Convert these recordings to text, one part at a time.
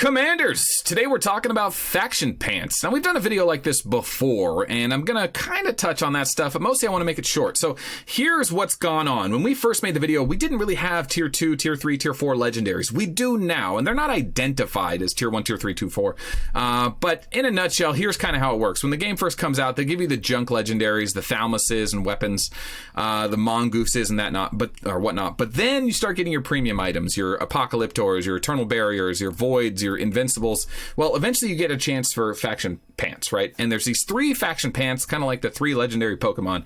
Commanders! Today we're talking about faction pants. Now, we've done a video like this before, and I'm going to kind of touch on that stuff, but mostly I want to make it short. So here's what's gone on. When we first made the video, we didn't really have Tier 2, Tier 3, Tier 4 Legendaries. We do now, and they're not identified as Tier 1, Tier 3, Tier 4. But in a nutshell, here's kind of how it works. When the game first comes out, they give you the junk Legendaries, the Thalmuses and weapons, the Mongooses and whatnot. But then you start getting your premium items, your Apocalyptors, your Eternal Barriers, your Voids, your Invincibles. Well, eventually you get a chance for faction pants, right? And there's these 3 faction pants, kind of like the 3 legendary Pokemon,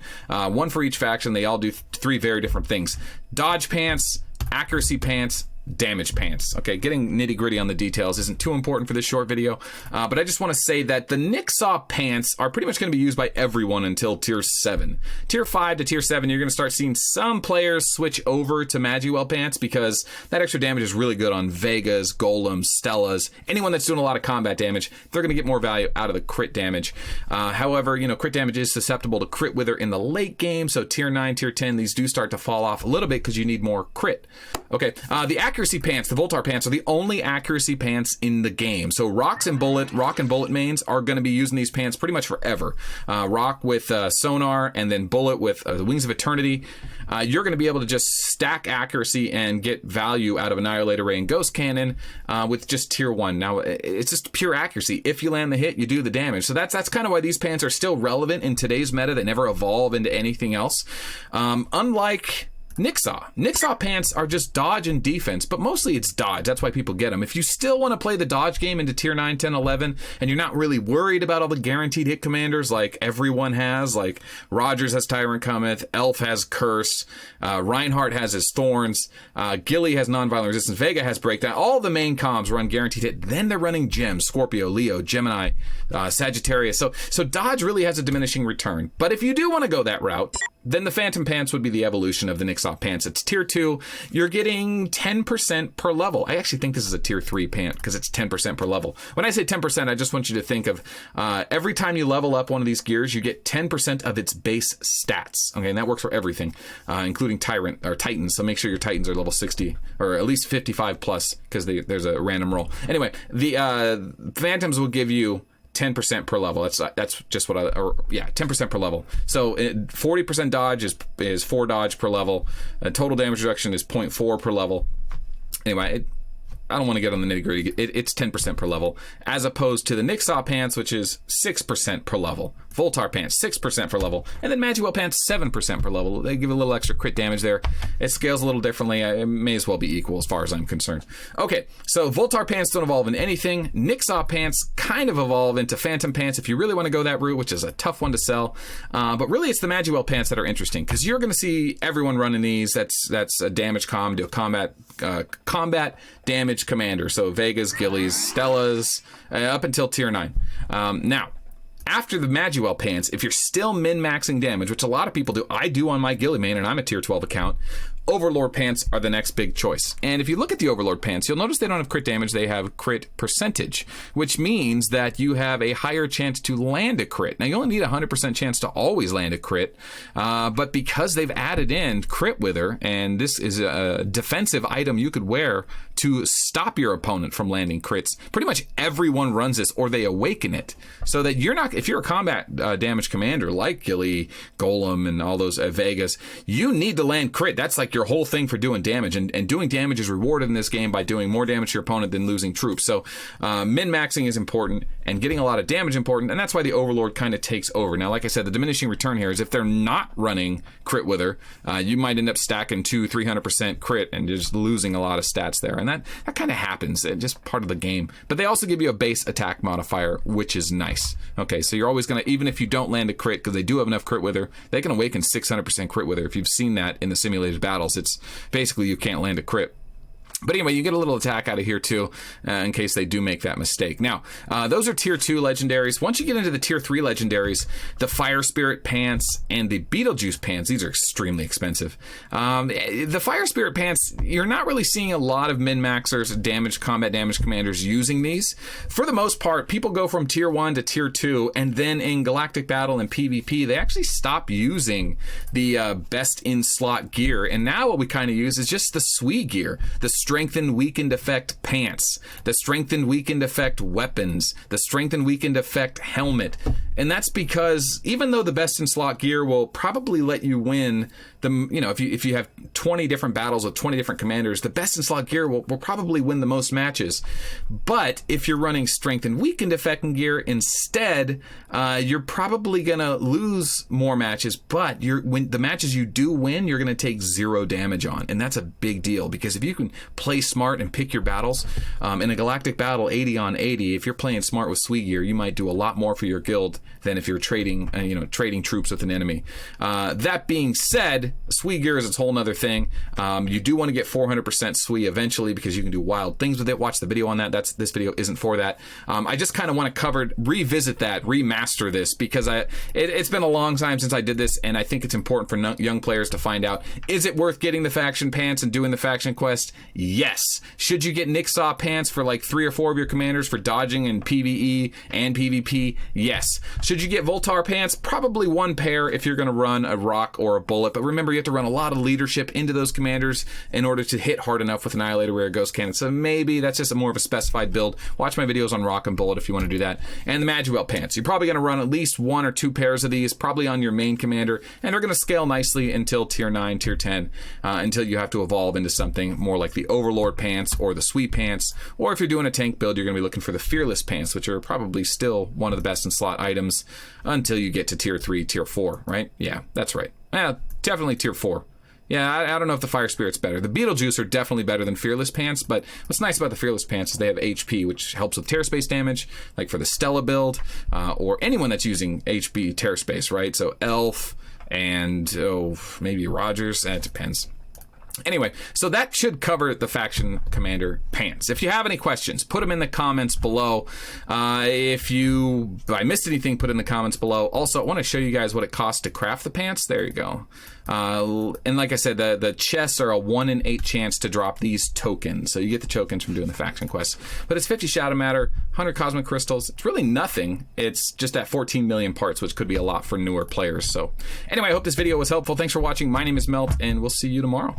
one for each faction. They all do 3 very different things: dodge pants, accuracy pants, damage pants. Okay, getting nitty gritty on the details isn't too important for this short video, but I just want to say that the Nixaw pants are pretty much going to be used by everyone until Tier 7. Tier 5 to Tier 7, you're going to start seeing some players switch over to Magiwell pants because that extra damage is really good on Vegas, Golems, Stellas, anyone that's doing a lot of combat damage. They're going to get more value out of the crit damage. However, crit damage is susceptible to crit wither in the late game, so Tier 9, Tier 10, these do start to fall off a little bit because you need more crit. Okay, the accuracy pants, the Voltar pants, are the only accuracy pants in the game. So Rock and Bullet mains are going to be using these pants pretty much forever. Rock with Sonar, and then Bullet with the Wings of Eternity. You're going to be able to just stack accuracy and get value out of Annihilator Ray and Ghost Cannon with just Tier 1. Now, it's just pure accuracy. If you land the hit, you do the damage. So that's kind of why these pants are still relevant in today's meta. They never evolve into anything else. Unlike Nixaw pants are just dodge and defense, but mostly it's dodge. That's why people get them. If you still want to play the dodge game into Tier 9, 10, 11, and you're not really worried about all the guaranteed hit commanders like everyone has, like Rogers has Tyrant Cometh, Elf has Curse, Reinhardt has his Thorns, Gilly has Nonviolent Resistance, Vega has Breakdown. All the main comms run guaranteed hit. Then they're running gems: Scorpio, Leo, Gemini, Sagittarius. So dodge really has a diminishing return. But if you do want to go that route, then the Phantom Pants would be the evolution of the Nixaw pants. It's Tier 2. You're getting 10% per level. I actually think this is a Tier 3 pant because it's 10% per level. When I say 10%, I just want you to think of every time you level up one of these gears, you get 10% of its base stats. Okay, and that works for everything, including Titans. So make sure your Titans are level 60 or at least 55 plus because there's a random roll. Anyway, the Phantoms will give you 10% per level. That's just what 10% per level. So 40% dodge is 4 dodge per level. Total damage reduction is 0.4 per level. Anyway, I don't want to get on the nitty gritty. It's 10% per level, as opposed to the Nixaw pants, which is 6% per level. Voltar pants, 6% per level. And then Magiwell pants, 7% per level. They give a little extra crit damage there. It scales a little differently. It may as well be equal as far as I'm concerned. Okay, so Voltar pants don't evolve into anything. Nixaw pants kind of evolve into Phantom pants if you really want to go that route, which is a tough one to sell. But really, it's the Magiwell pants that are interesting because you're going to see everyone running these. That's a damage comm to a combat damage commander. So Vegas, Gillies, Stellas, up until Tier 9. Now, after the Magiwell pants, if you're still min-maxing damage, which a lot of people do, I do on my Gilly main, and I'm a Tier 12 account, Overlord pants are the next big choice. And if you look at the Overlord pants, you'll notice they don't have crit damage, they have crit percentage, which means that you have a higher chance to land a crit. Now, you only need a 100% chance to always land a crit, but because they've added in Crit Wither, and this is a defensive item you could wear to stop your opponent from landing crits, pretty much everyone runs this, or they awaken it, so that you're not, if you're a combat damage commander like Gilly, Golem, and all those Vegas, you need to land crit. That's like your whole thing for doing damage, and doing damage is rewarded in this game by doing more damage to your opponent than losing troops. So min-maxing is important, and getting a lot of damage important, and that's why the Overlord kind of takes over. Now, like I said, the diminishing return here is if they're not running Crit Wither, you might end up stacking 200-300% crit and just losing a lot of stats there, and that kind of happens. It's just part of the game. But they also give you a base attack modifier, which is nice. Okay, so you're always going to, even if you don't land a crit, because they do have enough Crit Wither, they can awaken 600% Crit Wither. If you've seen that in the simulated battles, it's basically you can't land a crit. But anyway, you get a little attack out of here too, in case they do make that mistake. Now, those are Tier 2 Legendaries. Once you get into the Tier 3 Legendaries, the Fire Spirit Pants and the Beetlejuice Pants, these are extremely expensive. The Fire Spirit Pants, you're not really seeing a lot of min-maxers, combat damage commanders using these. For the most part, people go from Tier 1 to Tier 2, and then in Galactic Battle and PvP, they actually stop using the best in-slot gear. And now what we kind of use is just the SWE gear. The strengthened weakened effect pants, the strengthened weakened effect weapons, the strengthened weakened effect helmet. And that's because even though the best in slot gear will probably let you win if you have 20 different battles with 20 different commanders, the best in slot gear will probably win the most matches. But if you're running strengthened weakened effect gear instead, you're probably gonna lose more matches, but when the matches you do win, you're gonna take 0 damage on. And that's a big deal, because if you can play smart and pick your battles, in a galactic battle 80 on 80, if you're playing smart with SWE gear, you might do a lot more for your guild than if you're trading troops with an enemy. That being said, SWE gear is its whole nother thing. You do want to get 400% SWE eventually, because you can do wild things with it. Watch the video on that. This video isn't for that. I just kind of want to revisit that, remaster this, because it's been a long time since I did this, and I think it's important for young players to find out, is it worth getting the faction pants and doing the faction quest? Yes. Should you get Nixaw pants for like 3 or 4 of your commanders for dodging in PvE and PvP? Yes. Should you get Voltar pants? Probably 1 pair if you're going to run a rock or a bullet, but remember, you have to run a lot of leadership into those commanders in order to hit hard enough with Annihilator Rare Ghost Cannon. So maybe that's just more of a specified build. Watch my videos on Rock and Bullet if you want to do that. And the Magwell pants. You're probably going to run at least 1 or 2 pairs of these, probably on your main commander, and they're going to scale nicely until tier 9, tier 10, until you have to evolve into something more like the Overlord pants or the SWE pants. Or if you're doing a tank build, you're going to be looking for the Fearless pants, which are probably still one of the best in slot items until you get to tier 3, tier 4, right? Yeah, that's right. Definitely tier 4. Yeah, I don't know if the Fire Spirit's better. The Beetlejuice are definitely better than Fearless pants, but what's nice about the Fearless pants is they have HP, which helps with Terror Space damage, like for the Stella build, or anyone that's using HP Terror Space, right? So Elf and maybe Rogers. It depends. Anyway, so that should cover the faction commander pants. If you have any questions, put them in the comments below. If I missed anything, put it in the comments below. Also, I want to show you guys what it costs to craft the pants. There you go. And like I said, the chests are a 1 in 8 chance to drop these tokens. So you get the tokens from doing the faction quests. But it's 50 Shadow Matter, 100 Cosmic Crystals. It's really nothing. It's just at 14 million parts, which could be a lot for newer players. So anyway, I hope this video was helpful. Thanks for watching. My name is Melt, and we'll see you tomorrow.